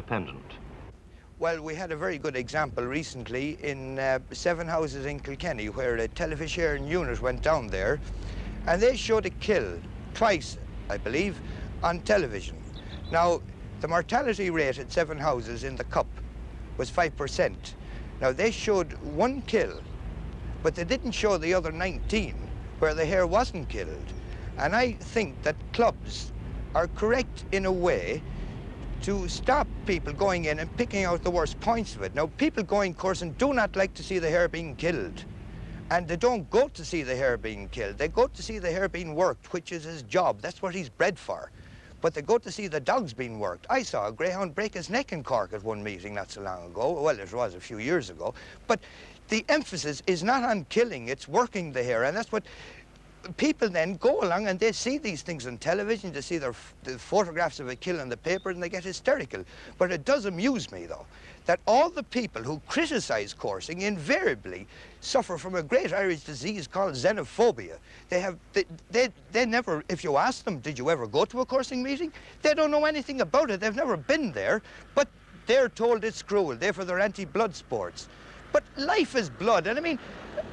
independent. Well, we had a very good example recently in Seven Houses in Kilkenny, where a television unit went down there, and they showed a kill twice, I believe, on television. Now, the mortality rate at Seven Houses in the Cup was 5%. Now, they showed one kill, but they didn't show the other 19 where the hare wasn't killed. And I think that clubs are correct in a way to stop people going in and picking out the worst points of it. Now, people going coursing do not like to see the hare being killed. And they don't go to see the hare being killed. They go to see the hare being worked, which is his job. That's what he's bred for. But they go to see the dogs being worked. I saw a greyhound break his neck in Cork at one meeting not so long ago. Well, it was a few years ago. But the emphasis is not on killing, it's working the hare. And that's what people then go along and they see these things on television, they see the photographs of a kill in the paper and they get hysterical. But it does amuse me, though, that all the people who criticise coursing invariably suffer from a great Irish disease called xenophobia. They never, if you ask them, did you ever go to a coursing meeting? They don't know anything about it, they've never been there, but they're told it's cruel, therefore they're anti-blood sports. But life is blood, and I mean,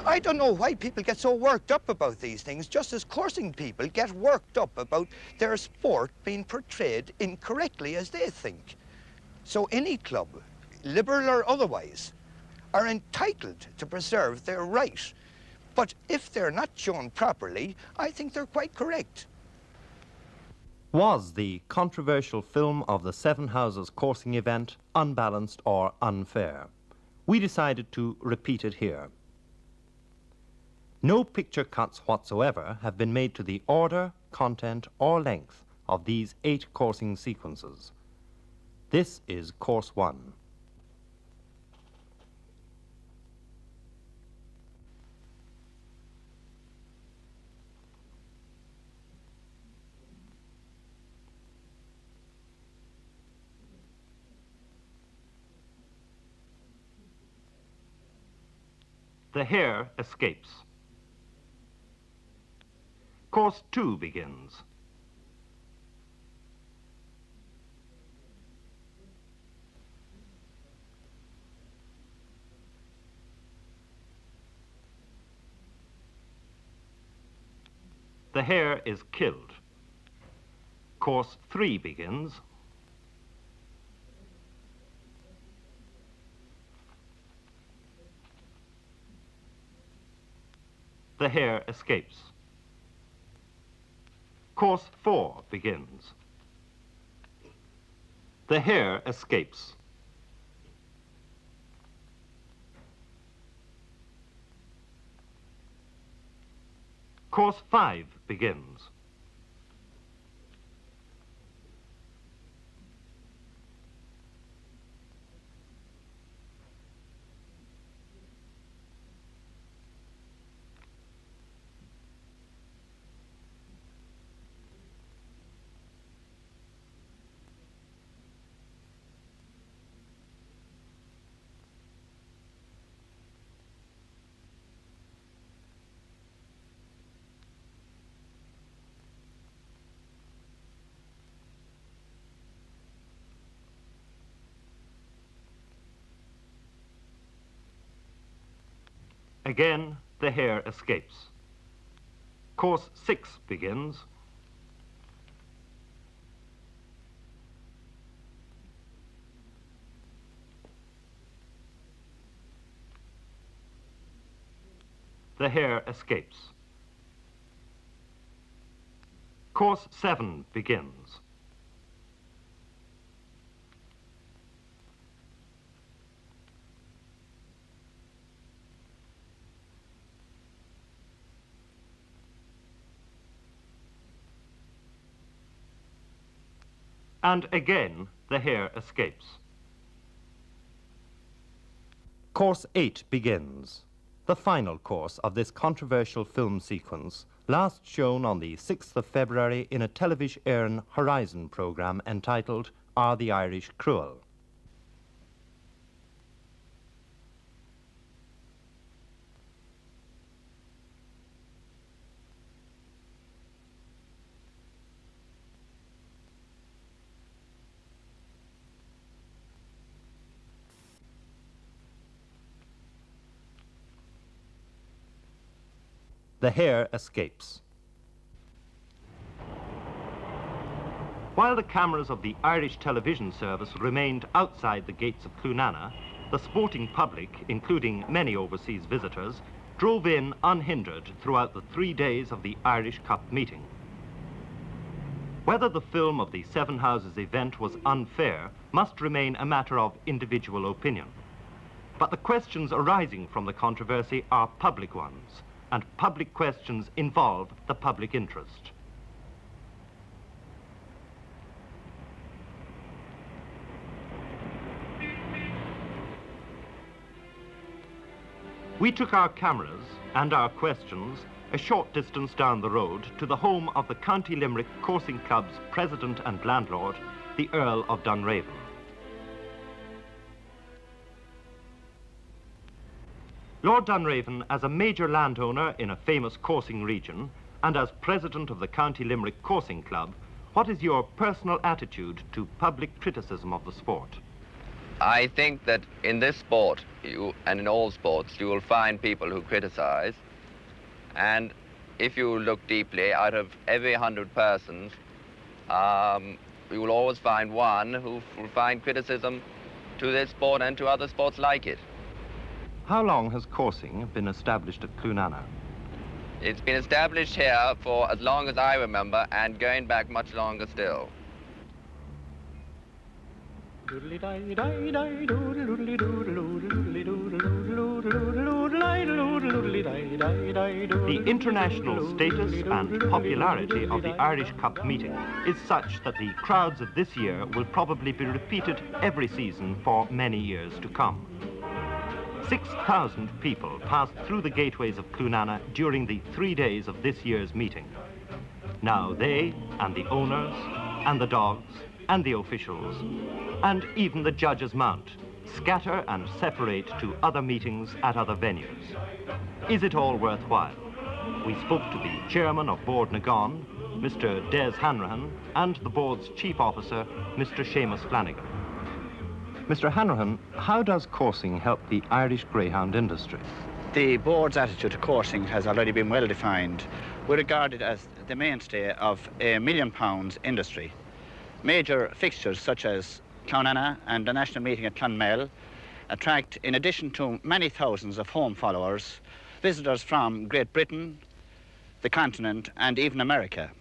I don't know why people get so worked up about these things, just as coursing people get worked up about their sport being portrayed incorrectly as they think. So any club, liberal or otherwise, are entitled to preserve their right. But if they're not shown properly, I think they're quite correct. Was the controversial film of the Seven Houses coursing event unbalanced or unfair? We decided to repeat it here. No picture cuts whatsoever have been made to the order, content, or length of these 8 coursing sequences. This is course 1. The hare escapes. Course 2 begins. The hare is killed. Course 3 begins. The hare escapes. Course 4 begins. The hare escapes. Course 5 begins. Again, the hare escapes. Course 6 begins. The hare escapes. Course 7 begins. And again, the hare escapes. Course 8 begins. The final course of this controversial film sequence, last shown on the 6th of February in a television Éireann Horizon programme entitled Are the Irish Cruel? The Hare escapes. While the cameras of the Irish television service remained outside the gates of Cloonana, the sporting public, including many overseas visitors, drove in unhindered throughout the 3 days of the Irish Cup meeting. Whether the film of the Seven Houses event was unfair must remain a matter of individual opinion. But the questions arising from the controversy are public ones, and public questions involve the public interest. We took our cameras and our questions a short distance down the road to the home of the County Limerick Coursing Club's president and landlord, the Earl of Dunraven. Lord Dunraven, as a major landowner in a famous coursing region and as president of the County Limerick Coursing Club, what is your personal attitude to public criticism of the sport? I think that in this sport, and in all sports, you will find people who criticize. And if you look deeply, out of every 100 persons, you will always find one who will find criticism to this sport and to other sports like it. How long has coursing been established at Cloonana? It's been established here for as long as I remember, and going back much longer still. The international status and popularity of the Irish Cup meeting is such that the crowds of this year will probably be repeated every season for many years to come. 6,000 people passed through the gateways of Cloonana during the 3 days of this year's meeting. Now they and the owners and the dogs and the officials and even the judges' mount scatter and separate to other meetings at other venues. Is it all worthwhile? We spoke to the chairman of Bord na Gán, Mr. Des Hanrahan, and the board's chief officer, Mr. Seamus Flanagan. Mr. Hanrahan, how does coursing help the Irish greyhound industry? The board's attitude to coursing has already been well defined. We regard it as the mainstay of a £1 million industry. Major fixtures such as Cloonana and the national meeting at Clonmel attract, in addition to many thousands of home followers, visitors from Great Britain, the continent and even America.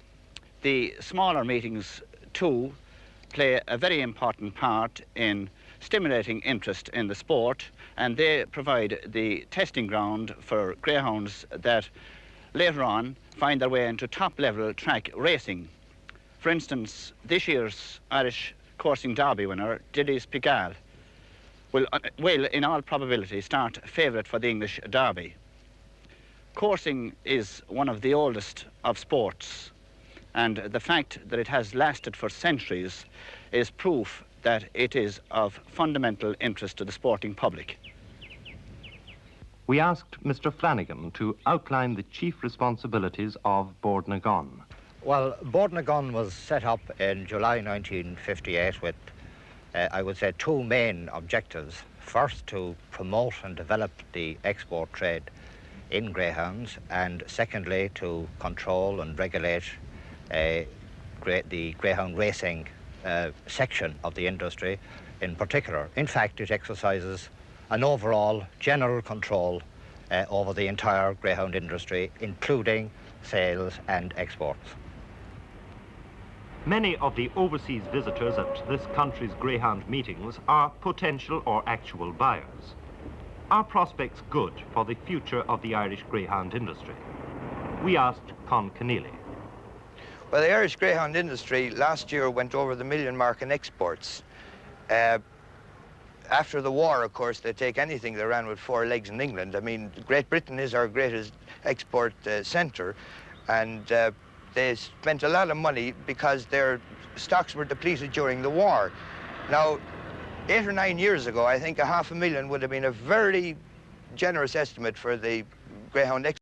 The smaller meetings too play a very important part in stimulating interest in the sport, and they provide the testing ground for greyhounds that later on find their way into top-level track racing. For instance, this year's Irish Coursing Derby winner, Diddy's Pigalle, will in all probability start favourite for the English Derby. Coursing is one of the oldest of sports, and the fact that it has lasted for centuries is proof that it is of fundamental interest to the sporting public. We asked Mr. Flanagan to outline the chief responsibilities of Bord na Gán. Well, Bord na Gán was set up in July 1958 with, I would say, two main objectives. First, to promote and develop the export trade in greyhounds, and secondly, to control and regulate the greyhound racing section of the industry in particular. In fact, it exercises an overall general control over the entire greyhound industry, including sales and exports. Many of the overseas visitors at this country's greyhound meetings are potential or actual buyers. Are prospects good for the future of the Irish greyhound industry? We asked Con Keneally. Well, the Irish greyhound industry last year went over the million mark in exports. After the war, of course, they take anything that ran with four legs in England. I mean, Great Britain is our greatest export centre, and they spent a lot of money because their stocks were depleted during the war. Now, 8 or 9 years ago, I think 500,000 would have been a very generous estimate for the greyhound export.